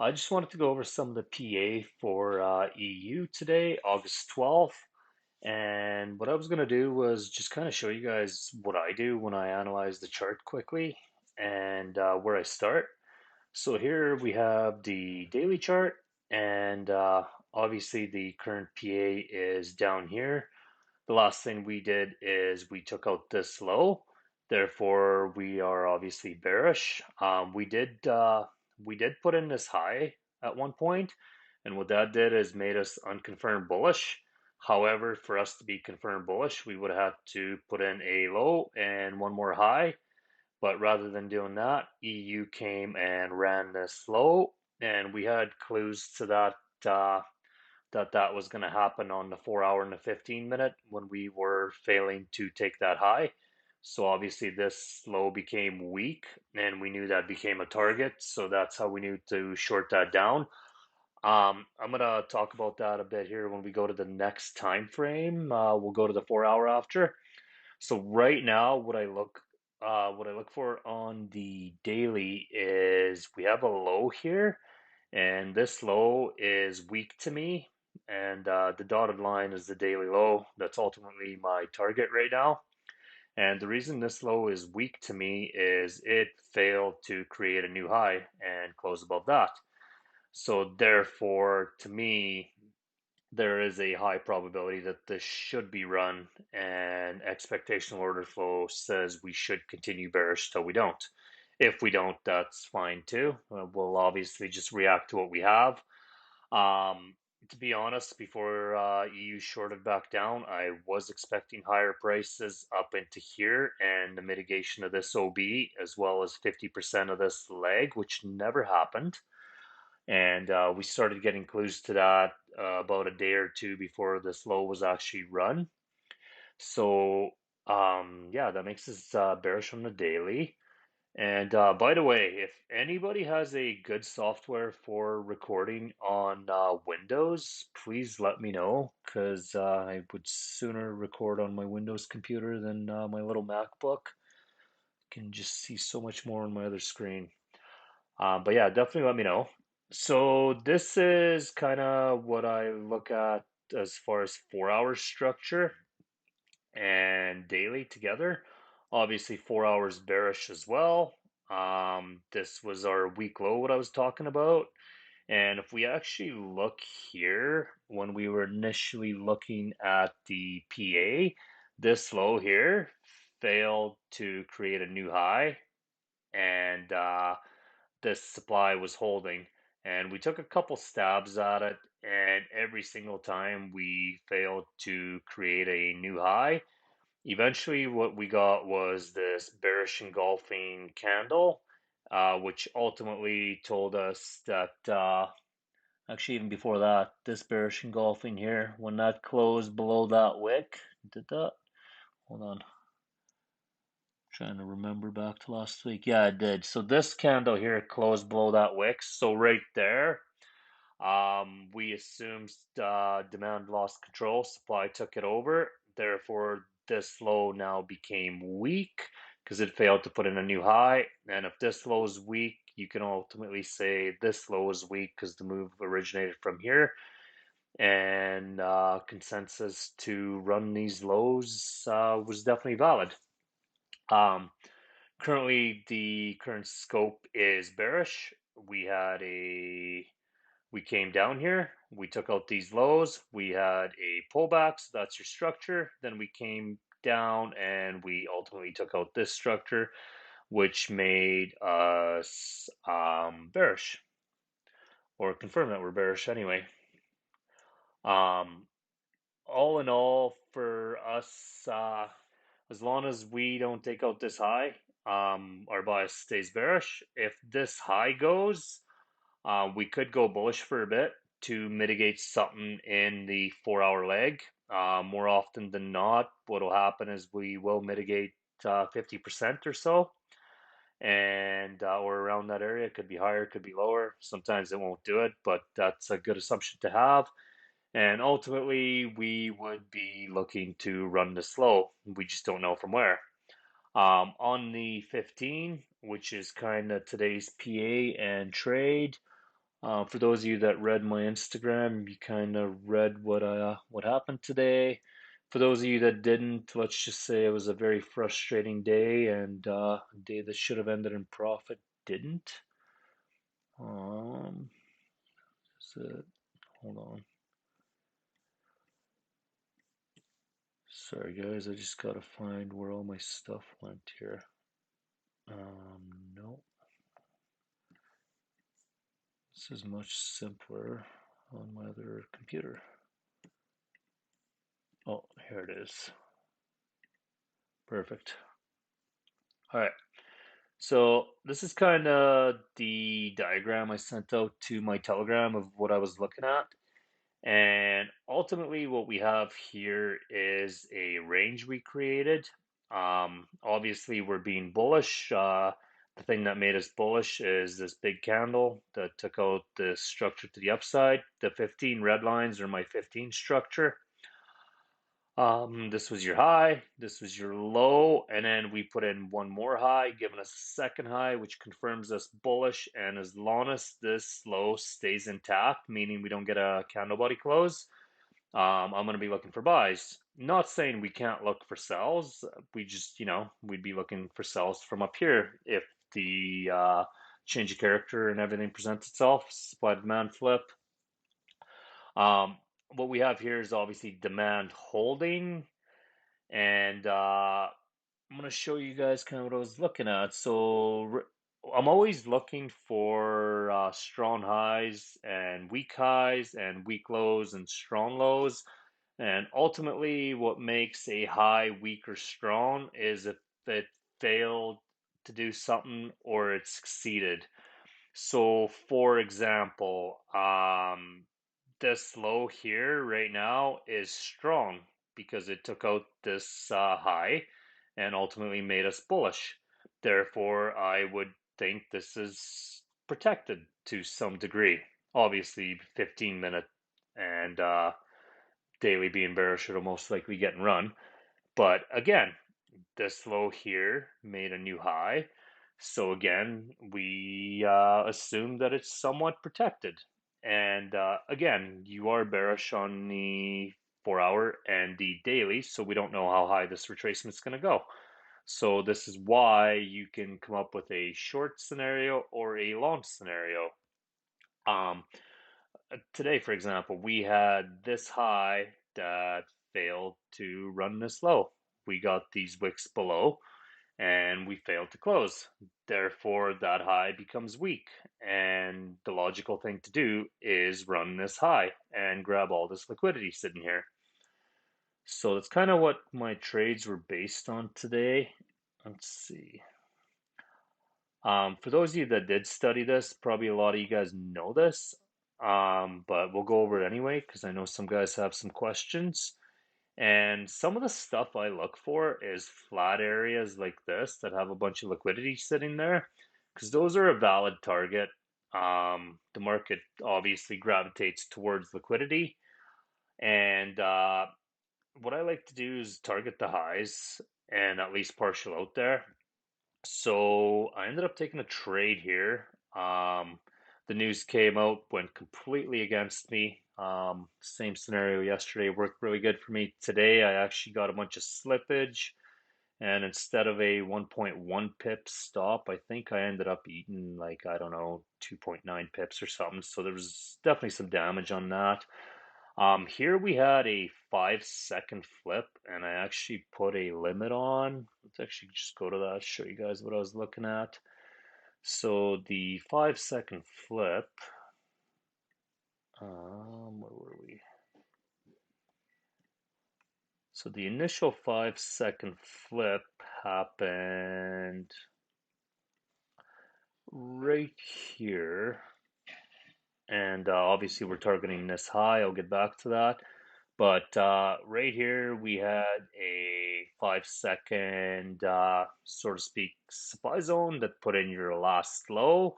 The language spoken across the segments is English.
I just wanted to go over some of the PA for EU today, August 12th. And what I was going to do was just kind of show you guys what I do when I analyze the chart quickly and where I start. So here we have the daily chart, and obviously the current PA is down here. The last thing we did is we took out this low. Therefore, we are obviously bearish. We did put in this high at one point, and what that did is made us unconfirmed bullish. However, for us to be confirmed bullish, we would have to put in a low and one more high. But rather than doing that, EU came and ran this low, and we had clues to that was going to happen on the 4 hour and the 15 minute when we were failing to take that high. So obviously this low became weak and we knew that became a target. So that's how we knew to short that down. I'm gonna talk about that a bit here when we go to the next time frame. We'll go to the 4 hour after. So right now, what I look for on the daily is we have a low here, and this low is weak to me, and the dotted line is the daily low. That's ultimately my target right now. And the reason this low is weak to me is it failed to create a new high and close above that. So therefore, to me, there is a high probability that this should be run, and expectational order flow says we should continue bearish till we don't. If we don't, that's fine too. We'll obviously just react to what we have. To be honest, before EU shorted back down, I was expecting higher prices up into here and the mitigation of this OB, as well as 50% of this leg, which never happened. And we started getting clues to that about a day or two before this low was actually run. So, yeah, that makes us bearish on the daily. And by the way, if anybody has a good software for recording on Windows, please let me know because I would sooner record on my Windows computer than my little MacBook. Can just see so much more on my other screen. But yeah, definitely let me know. So this is kind of what I look at as far as 4 hour structure and daily together. Obviously, 4 hours bearish as well. This was our week low, what I was talking about. And if we actually look here, when we were initially looking at the PA, this low here failed to create a new high. And this supply was holding. And we took a couple stabs at it, and every single time we failed to create a new high. Eventually, what we got was this bearish engulfing candle, which ultimately told us that, actually, even before that, this bearish engulfing here, when that closed below that wick, did that? Hold on. Trying to remember back to last week. Yeah, it did. So this candle here closed below that wick. So right there, we assumed demand lost control, supply took it over. Therefore, this low now became weak because it failed to put in a new high. And if this low is weak, you can ultimately say this low is weak because the move originated from here. And consensus to run these lows was definitely valid. Um, Currently, the current scope is bearish. We came down here, we took out these lows, we had a pullback, so that's your structure. Then we came down and we ultimately took out this structure, which made us bearish, or confirm that we're bearish anyway. Um, all in all, for us, as long as we don't take out this high, our bias stays bearish. If this high goes, we could go bullish for a bit to mitigate something in the 4 hour leg. More often than not, what will happen is we will mitigate 50% or so, and or around that area. It could be higher, it could be lower. Sometimes it won't do it, but that's a good assumption to have. And ultimately, we would be looking to run this low. We just don't know from where. On the 15, which is kind of today's PA and trade, For those of you that read my Instagram, you kind of read what happened today. For those of you that didn't, let's just say it was a very frustrating day, and a day that should have ended in profit didn't. Um, is it? Hold on. Sorry guys, I just gotta find where all my stuff went here. No, this is much simpler on my other computer. Oh, here it is. Perfect. All right. So this is kind of the diagram I sent out to my Telegram of what I was looking at. And ultimately, what we have here is a range we created. Obviously, we're being bullish. The thing that made us bullish is this big candle that took out the structure to the upside. The 15 red lines are my 15 structure. This was your high, this was your low, and then we put in one more high, giving us a second high, which confirms us bullish. And as long as this low stays intact, meaning we don't get a candle body close, I'm going to be looking for buys. Not saying we can't look for sells. We just, we'd be looking for sells from up here if the change of character and everything presents itself, supply demand flip. Um, what we have here is obviously demand holding. And I'm going to show you guys kind of what I was looking at. So I'm always looking for strong highs and weak lows and strong lows. And ultimately, what makes a high weak or strong is if it failed to do something or it succeeded. So, for example, this low here right now is strong because it took out this high and ultimately made us bullish. Therefore, I would think this is protected to some degree. Obviously, 15-minute and daily being bearish should most likely get and run. But again, this low here made a new high. So again, we assume that it's somewhat protected. And again, you are bearish on the 4 hour and the daily, so we don't know how high this retracement is going to go. So this is why you can come up with a short scenario or a long scenario. Um, Today, for example, we had this high that failed to run this low. We got these wicks below and we failed to close. Therefore, that high becomes weak. And the logical thing to do is run this high and grab all this liquidity sitting here. So that's kind of what my trades were based on today. Let's see. For those of you that did study this, probably a lot of you guys know this, but we'll go over it anyway because I know some guys have some questions. And some of the stuff I look for is flat areas like this that have a bunch of liquidity sitting there, because those are a valid target. The market obviously gravitates towards liquidity, and what I like to do is target the highs and at least partial out there. So I ended up taking a trade here. The news came out, went completely against me. Same scenario yesterday worked really good for me. Today I actually got a bunch of slippage, and instead of a 1.1 pip stop, I think I ended up eating like, I don't know, 2.9 pips or something. So there was definitely some damage on that. Here we had a 5 second flip, and I actually put a limit on. Let's actually just go to that, show you guys what I was looking at. So the 5 second flip, where were we? So the initial 5 second flip happened right here. And obviously we're targeting this high. I'll get back to that. But right here we had a 5 second, so to speak, supply zone that put in your last low.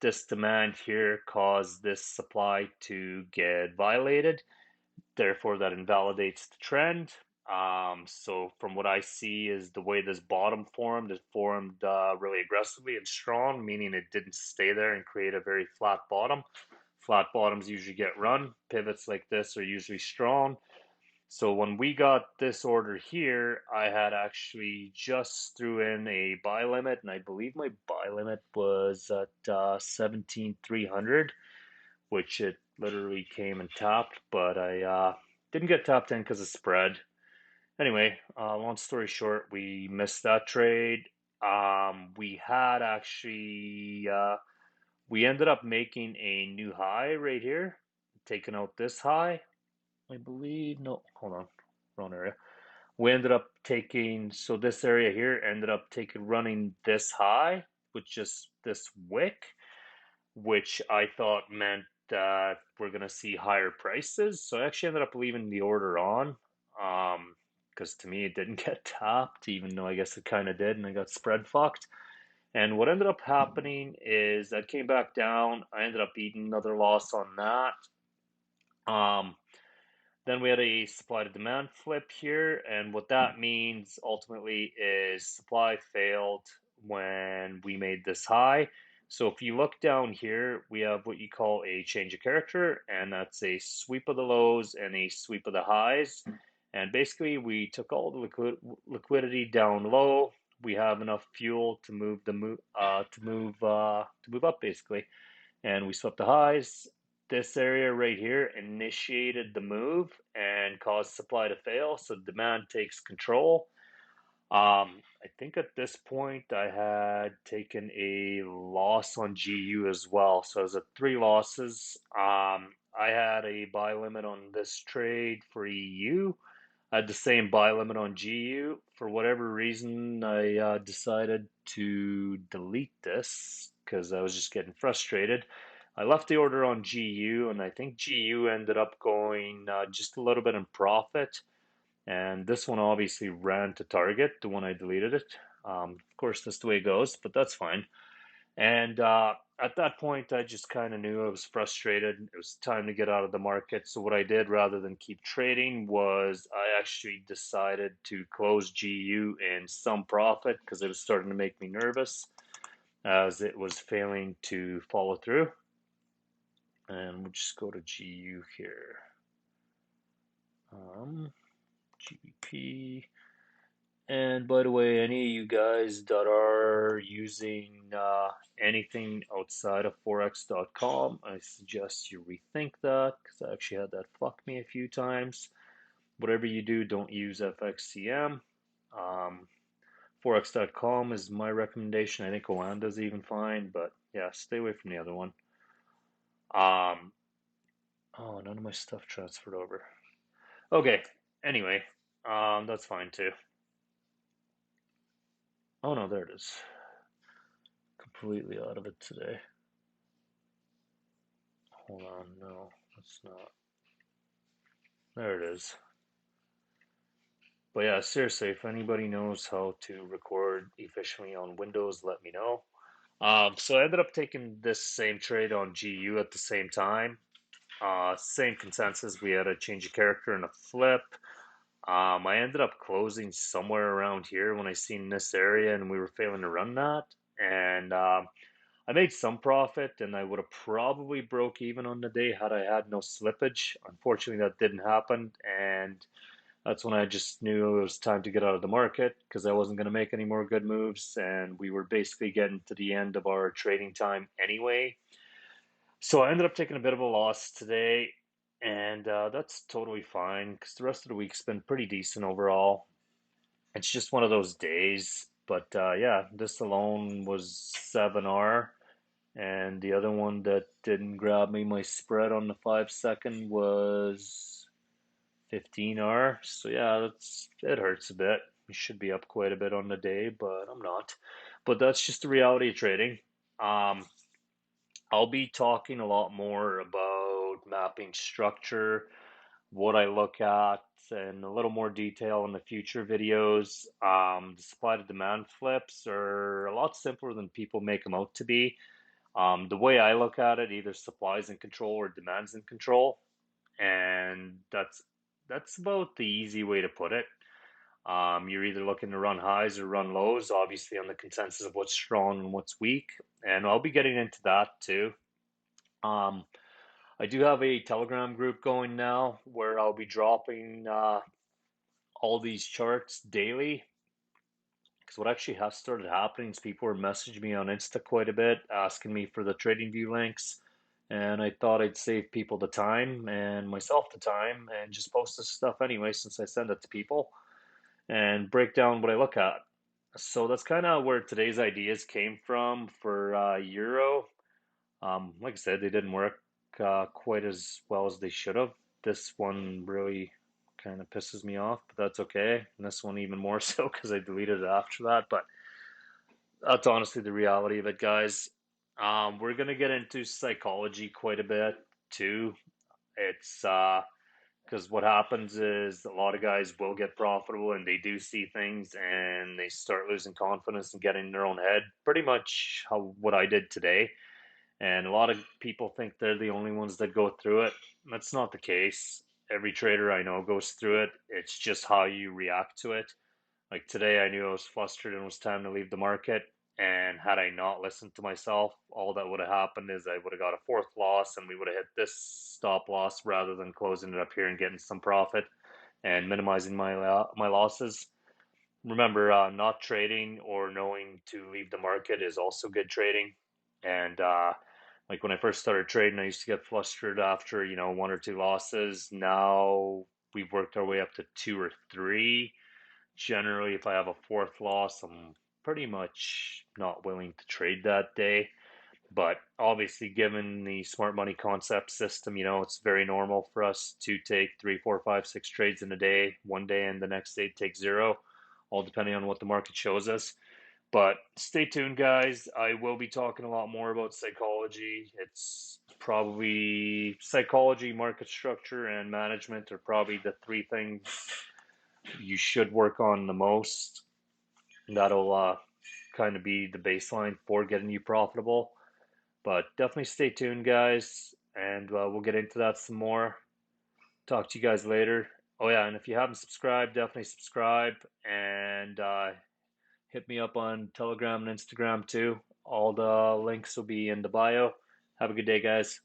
This demand here caused this supply to get violated. Therefore, that invalidates the trend. So from what I see is the way this bottom formed, it formed really aggressively and strong, meaning it didn't stay there and create a very flat bottom. Flat bottoms usually get run. Pivots like this are usually strong. So when we got this order here, I had actually just threw in a buy limit, and I believe my buy limit was at 17,300, which it literally came and tapped, but I didn't get tapped in because of spread. Anyway, long story short, we missed that trade. We had actually we ended up making a new high right here, taking out this high, I believe. No, hold on, wrong area. We ended up taking, so this area here ended up taking running this high with just this wick, which I thought meant that we're gonna see higher prices. So I actually ended up leaving the order on, because to me it didn't get tapped, even though I guess it kind of did, and I got spread fucked. And what ended up happening is that came back down. I ended up eating another loss on that. Um, then we had a supply to demand flip here, and what that means ultimately is supply failed when we made this high. So if you look down here, we have what you call a change of character, and that's a sweep of the lows and a sweep of the highs. And basically, we took all the liquidity down low. We have enough fuel to move to move up basically, and we swept the highs. This area right here initiated the move and caused supply to fail, so demand takes control. I think at this point I had taken a loss on GU as well, so I was at three losses. I had a buy limit on this trade for EU. I had the same buy limit on GU. For whatever reason, I decided to delete this because I was just getting frustrated. I left the order on GU, and I think GU ended up going just a little bit in profit. And this one obviously ran to target, the one I deleted it. Of course, that's the way it goes, but that's fine. And at that point, I just kind of knew I was frustrated. It was time to get out of the market. So, what I did rather than keep trading was I actually decided to close GU in some profit because it was starting to make me nervous as it was failing to follow through. And we'll just go to GU here. GBP. And by the way, any of you guys that are using anything outside of Forex.com, I suggest you rethink that because I actually had that fuck me a few times. Whatever you do, don't use FXCM. Um, Forex.com is my recommendation. I think Oanda's even fine, but yeah, stay away from the other one. Um, oh, none of my stuff transferred over. Okay, anyway, that's fine too. Oh no, there it is. Completely out of it today. Hold on, no, that's not. There it is. But yeah, seriously, if anybody knows how to record efficiently on Windows, let me know. So I ended up taking this same trade on GU at the same time. Same consensus. We had a change of character and a flip. I ended up closing somewhere around here when I seen this area, and we were failing to run that. And I made some profit, and I would have probably broke even on the day had I had no slippage. Unfortunately, that didn't happen, and that's when I just knew it was time to get out of the market because I wasn't going to make any more good moves, and we were basically getting to the end of our trading time anyway. So I ended up taking a bit of a loss today, and that's totally fine because the rest of the week's been pretty decent overall. It's just one of those days, but yeah, this alone was 7R. And the other one that didn't grab me, my spread on the 5 second was 15R. So yeah, it hurts a bit. You should be up quite a bit on the day, but I'm not. But that's just the reality of trading. Um, I'll be talking a lot more about mapping structure, what I look at, and a little more detail in the future videos. The supply to demand flips are a lot simpler than people make them out to be. The way I look at it, either supply's in control or demand's in control, and that's about the easy way to put it. You're either looking to run highs or run lows, obviously on the consensus of what's strong and what's weak, and I'll be getting into that too. Um, I do have a Telegram group going now where I'll be dropping all these charts daily. Because what actually has started happening is people are messaging me on Insta quite a bit, asking me for the TradingView links. And I thought I'd save people the time and myself the time and just post this stuff anyway since I send it to people and break down what I look at. So that's kind of where today's ideas came from for Euro. Like I said, they didn't work quite as well as they should have. This one really kind of pisses me off, but that's okay. And this one even more so because I deleted it after that. But that's honestly the reality of it, guys. We're gonna get into psychology quite a bit too. It's because what happens is a lot of guys will get profitable and they do see things and they start losing confidence and getting in their own head. Pretty much how what I did today. And a lot of people think they're the only ones that go through it. That's not the case. Every trader I know goes through it. It's just how you react to it. Like today, I knew I was flustered and it was time to leave the market. And had I not listened to myself, all that would have happened is I would have got a fourth loss and we would have hit this stop loss rather than closing it up here and getting some profit and minimizing my losses. Remember, not trading or knowing to leave the market is also good trading. And like when I first started trading, I used to get flustered after, one or two losses. Now we've worked our way up to two or three. Generally, if I have a fourth loss, I'm pretty much not willing to trade that day. But obviously, given the smart money concept system, it's very normal for us to take three, four, five, six trades in a day, one day, and the next day take zero, all depending on what the market shows us. But stay tuned, guys. I will be talking a lot more about psychology. It's probably psychology, market structure, and management are probably the three things you should work on the most. That'll kind of be the baseline for getting you profitable. But definitely stay tuned, guys, and we'll get into that some more. Talk to you guys later. Oh, yeah, and if you haven't subscribed, definitely subscribe and hit me up on Telegram and Instagram too. All the links will be in the bio. Have a good day, guys.